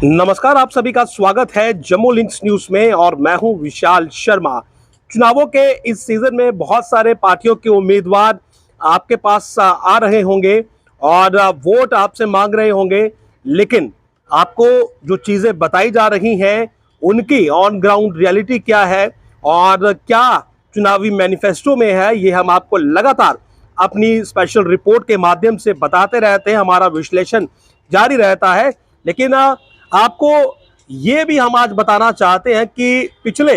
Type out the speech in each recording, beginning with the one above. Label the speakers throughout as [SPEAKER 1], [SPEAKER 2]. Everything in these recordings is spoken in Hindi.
[SPEAKER 1] नमस्कार, आप सभी का स्वागत है जम्मू लिंक्स न्यूज में और मैं हूं विशाल शर्मा। चुनावों के इस सीजन में बहुत सारे पार्टियों के उम्मीदवार आपके पास आ रहे होंगे और वोट आपसे मांग रहे होंगे, लेकिन आपको जो चीजें बताई जा रही हैं उनकी ऑन ग्राउंड रियलिटी क्या है और क्या चुनावी मैनिफेस्टो में है, ये हम आपको लगातार अपनी स्पेशल रिपोर्ट के माध्यम से बताते रहते हैं। हमारा विश्लेषण जारी रहता है, लेकिन आपको ये भी हम आज बताना चाहते हैं कि पिछले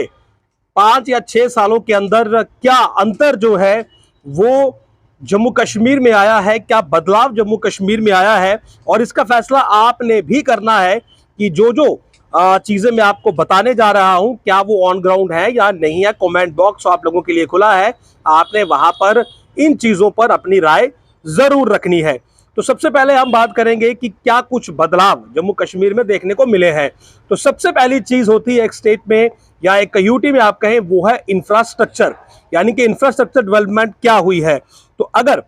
[SPEAKER 1] 5 या 6 सालों के अंदर क्या अंतर जो है वो जम्मू कश्मीर में आया है, क्या बदलाव जम्मू कश्मीर में आया है, और इसका फैसला आपने भी करना है कि जो जो चीजें मैं आपको बताने जा रहा हूं क्या वो ऑन ग्राउंड है या नहीं है। कमेंट बॉक्स आप लोगों के लिए खुला है, आपने वहां पर इन चीजों पर अपनी राय जरूर रखनी है। तो सबसे पहले हम बात करेंगे कि क्या कुछ बदलाव जम्मू कश्मीर में देखने को मिले हैं। तो सबसे पहली चीज होती है एक स्टेट में या एक यूटी में आप कहें, वो है इंफ्रास्ट्रक्चर, यानी कि इंफ्रास्ट्रक्चर डेवलपमेंट क्या हुई है। तो अगर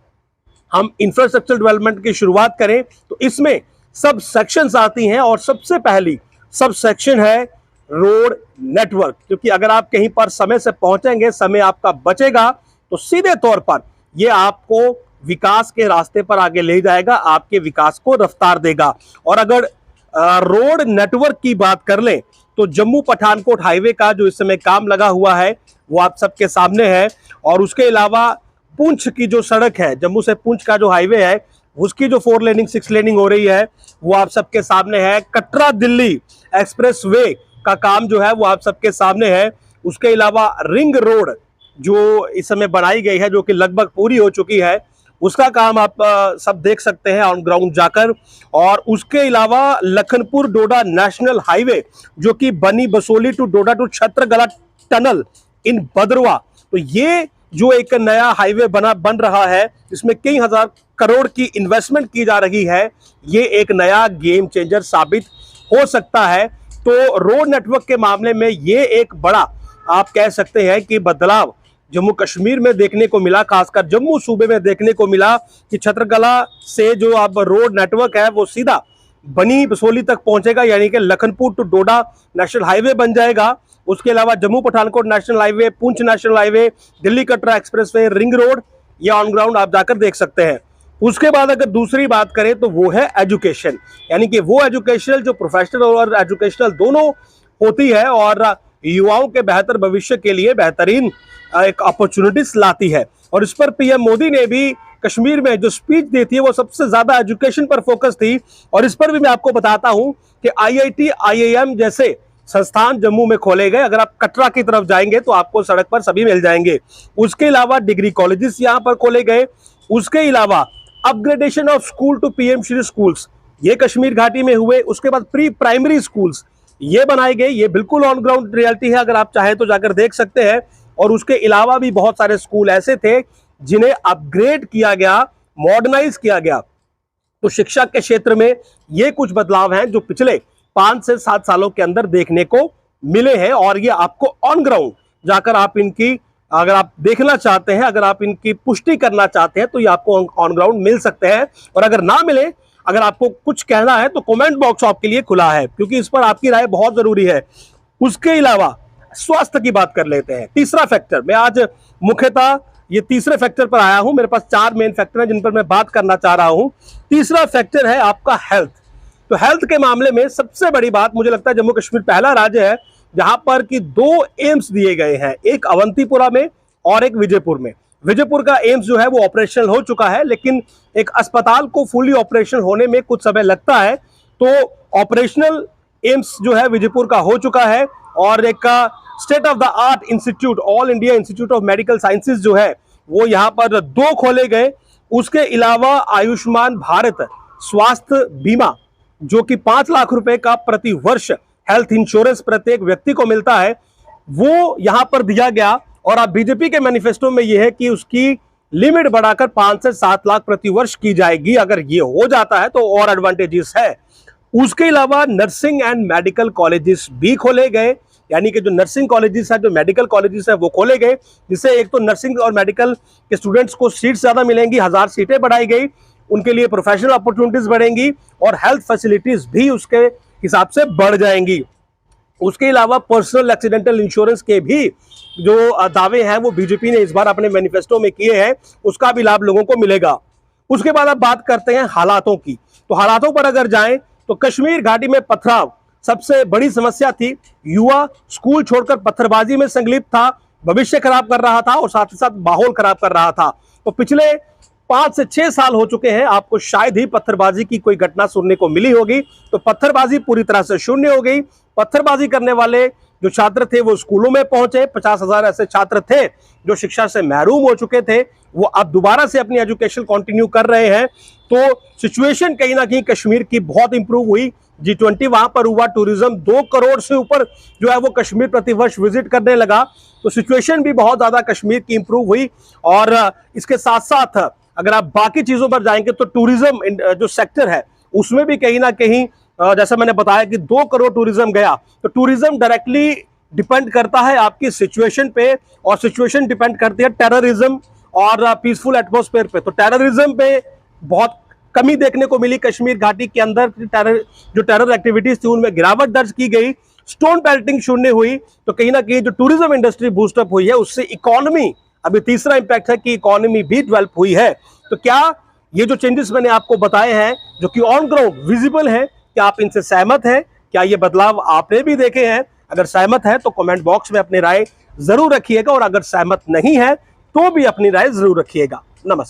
[SPEAKER 1] हम इंफ्रास्ट्रक्चर डेवलपमेंट की शुरुआत करें तो इसमें सब सेक्शंस आती हैं और सबसे पहली सब सेक्शन है रोड नेटवर्क, क्योंकि अगर आप कहीं पर समय से पहुंचेंगे, समय आपका बचेगा, तो सीधे तौर पर यह आपको विकास के रास्ते पर आगे ले जाएगा, आपके विकास को रफ्तार देगा। और अगर रोड नेटवर्क की बात कर लें तो जम्मू पठानकोट हाईवे का जो इस समय काम लगा हुआ है वो आप सबके सामने है, और उसके अलावा पुंछ की जो सड़क है, जम्मू से पुंछ का जो हाईवे है, उसकी जो 4 लेनिंग 6 लेनिंग हो रही है वो आप सबके सामने है। कटरा दिल्ली एक्सप्रेस वे का काम जो है वो आप सबके सामने है। उसके अलावा रिंग रोड जो इस समय बनाई गई है, जो कि लगभग पूरी हो चुकी है, उसका काम आप सब देख सकते हैं ऑन ग्राउंड जाकर। और उसके अलावा लखनपुर डोडा नेशनल हाईवे जो कि Bani Basohli to Doda to Chhatergala tunnel in Bhaderwah, तो ये जो एक नया हाईवे बन रहा है, इसमें कई हजार करोड़ की इन्वेस्टमेंट की जा रही है, ये एक नया गेम चेंजर साबित हो सकता है। तो रोड नेटवर्क के मामले में ये एक बड़ा आप कह सकते हैं कि बदलाव जम्मू कश्मीर में देखने को मिला, खासकर जम्मू सूबे में देखने को मिला कि छत्रगला से जो अब रोड नेटवर्क है वो सीधा बनी बसोली तक पहुंचेगा, यानी कि Lakhanpur to Doda national highway बन जाएगा। उसके अलावा Jammu Pathankot national highway, Poonch national highway, Delhi Katra expressway, ring road, ये ऑन ग्राउंड आप जाकर देख सकते हैं। उसके बाद अगर दूसरी बात करें तो वो है एजुकेशन, यानी कि वो एजुकेशनल जो प्रोफेशनल और एजुकेशनल दोनों होती है और युवाओं के बेहतर भविष्य के लिए बेहतरीन एक अपॉर्चुनिटीज लाती है। और इस पर पीएम मोदी ने भी कश्मीर में जो स्पीच दी थी वो सबसे ज्यादा एजुकेशन पर फोकस थी। और इस पर भी मैं आपको बताता हूं कि आईआईटी आईआईएम जैसे संस्थान जम्मू में खोले गए। अगर आप कटरा की तरफ जाएंगे तो आपको सड़क पर सभी मिल जाएंगे। उसके अलावा डिग्री कॉलेजेस यहां पर खोले गए। उसके अलावा upgradation of school to PM Shri schools, ये कश्मीर घाटी में हुए। उसके बाद प्री प्राइमरी स्कूल्स ये बनाए गए, ये बिल्कुल ऑन ग्राउंड रियलिटी है, अगर आप चाहें तो जाकर देख सकते हैं। और उसके अलावा भी बहुत सारे स्कूल ऐसे थे जिन्हें अपग्रेड किया गया, मॉडर्नाइज किया गया। तो शिक्षा के क्षेत्र में ये कुछ बदलाव हैं जो पिछले 5 से 7 सालों के अंदर देखने को मिले हैं, और ये आपको ऑन ग्राउंड जाकर आप इनकी अगर आप देखना चाहते हैं, अगर आप इनकी पुष्टि करना चाहते हैं तो ये आपको ऑन ग्राउंड मिल सकते हैं। और अगर ना मिले, अगर आपको कुछ कहना है तो कमेंट बॉक्स आपके लिए खुला है, क्योंकि इस पर आपकी राय बहुत जरूरी है। उसके अलावा स्वास्थ्य की बात कर लेते हैं, तीसरा फैक्टर। मैं आज मुख्यतः ये तीसरे फैक्टर पर आया हूं, मेरे पास 4 मेन फैक्टर हैं जिन पर मैं बात करना चाह रहा हूं। तीसरा फैक्टर है आपका हेल्थ। तो हेल्थ के मामले में सबसे बड़ी बात मुझे लगता है जम्मू कश्मीर पहला राज्य है जहां पर कि 2 एम्स दिए गए हैं, एक अवंतीपुरा में और एक विजयपुर में। विजयपुर का एम्स जो है वो ऑपरेशनल हो चुका है, लेकिन एक अस्पताल को फुली ऑपरेशनल होने में कुछ समय लगता है। तो ऑपरेशनल एम्स जो है विजयपुर का हो चुका है, और एक state of the art institute, all India institute of medical sciences जो है वो यहाँ पर 2 खोले गए। उसके अलावा आयुष्मान भारत स्वास्थ्य बीमा जो कि 5 लाख रुपए का प्रति वर्ष हेल्थ इंश्योरेंस प्रत्येक व्यक्ति को मिलता है, वो यहां पर दिया गया। और अब बीजेपी के मैनिफेस्टो में यह है कि उसकी लिमिट बढ़ाकर 5 से 7 लाख प्रति वर्ष की जाएगी। अगर ये हो जाता है तो और एडवांटेजेस है। उसके अलावा नर्सिंग एंड मेडिकल कॉलेजेस भी खोले गए, यानी कि जो नर्सिंग कॉलेजेस है, जो मेडिकल कॉलेजेस है वो खोले गए, जिससे एक तो नर्सिंग और मेडिकल के स्टूडेंट्स को सीट्स ज्यादा मिलेंगी, 1000 सीटें बढ़ाई गई, उनके लिए प्रोफेशनल अपॉर्चुनिटीज बढ़ेंगी और हेल्थ फैसिलिटीज भी उसके हिसाब से बढ़ जाएंगी। उसके अलावा पर्सनल एक्सीडेंटल इंश्योरेंस के भी जो दावे हैं वो बीजेपी ने इस बार अपने मैनिफेस्टो में किए हैं, उसका भी लाभ लोगों को मिलेगा। उसके बाद अब बात करते हैं हालातों की। तो हालातों पर अगर जाएं तो कश्मीर घाटी में पथराव सबसे बड़ी समस्या थी। युवा स्कूल छोड़कर पत्थरबाजी में संलिप्त था, भविष्य खराब कर रहा था और साथ ही साथ माहौल खराब कर रहा था। तो पिछले 5 से 6 साल हो चुके हैं, आपको शायद ही पत्थरबाजी की कोई घटना सुनने को मिली होगी। तो पत्थरबाजी पूरी तरह से शून्य हो गई। पत्थरबाजी करने वाले जो छात्र थे वो स्कूलों में पहुंचे। 50,000 ऐसे छात्र थे जो शिक्षा से महरूम हो चुके थे, वो अब दोबारा से अपनी एजुकेशन कंटिन्यू कर रहे हैं। तो सिचुएशन कहीं ना कहीं कश्मीर की बहुत इंप्रूव हुई। G20 वहां पर हुआ, टूरिज्म 2 करोड़ से ऊपर जो है वो कश्मीर प्रतिवर्ष विजिट करने लगा। तो सिचुएशन भी बहुत ज्यादा कश्मीर की इंप्रूव हुई। और इसके साथ साथ अगर आप बाकी चीजों पर जाएंगे तो टूरिज्म जो सेक्टर है उसमें भी कहीं ना कहीं जैसा मैंने बताया कि 2 करोड़ टूरिज्म गया। तो टूरिज्म डायरेक्टली डिपेंड करता है आपकी सिचुएशन पे, और सिचुएशन डिपेंड करती है टेररिज्म और पीसफुल एटमॉस्फेयर पे। तो टेररिज्म पे बहुत कमी देखने को मिली कश्मीर घाटी के अंदर। जो टेरर एक्टिविटीज थी उनमें गिरावट दर्ज की गई, स्टोन पेल्टिंग शून्य हुई। तो कहीं ना कहीं जो टूरिज्म इंडस्ट्री बूस्टअप हुई है उससे इकोनॉमी, अभी तीसरा इंपैक्ट है कि इकोनॉमी भी डेवलप हुई है। तो क्या ये जो चेंजेस मैंने आपको बताए हैं जो कि ऑन ग्राउंड विजिबल है, क्या आप इनसे सहमत हैं? क्या ये बदलाव आपने भी देखे हैं? अगर सहमत है तो कमेंट बॉक्स में अपनी राय जरूर रखिएगा, और अगर सहमत नहीं है तो भी अपनी राय जरूर रखिएगा। नमस्कार।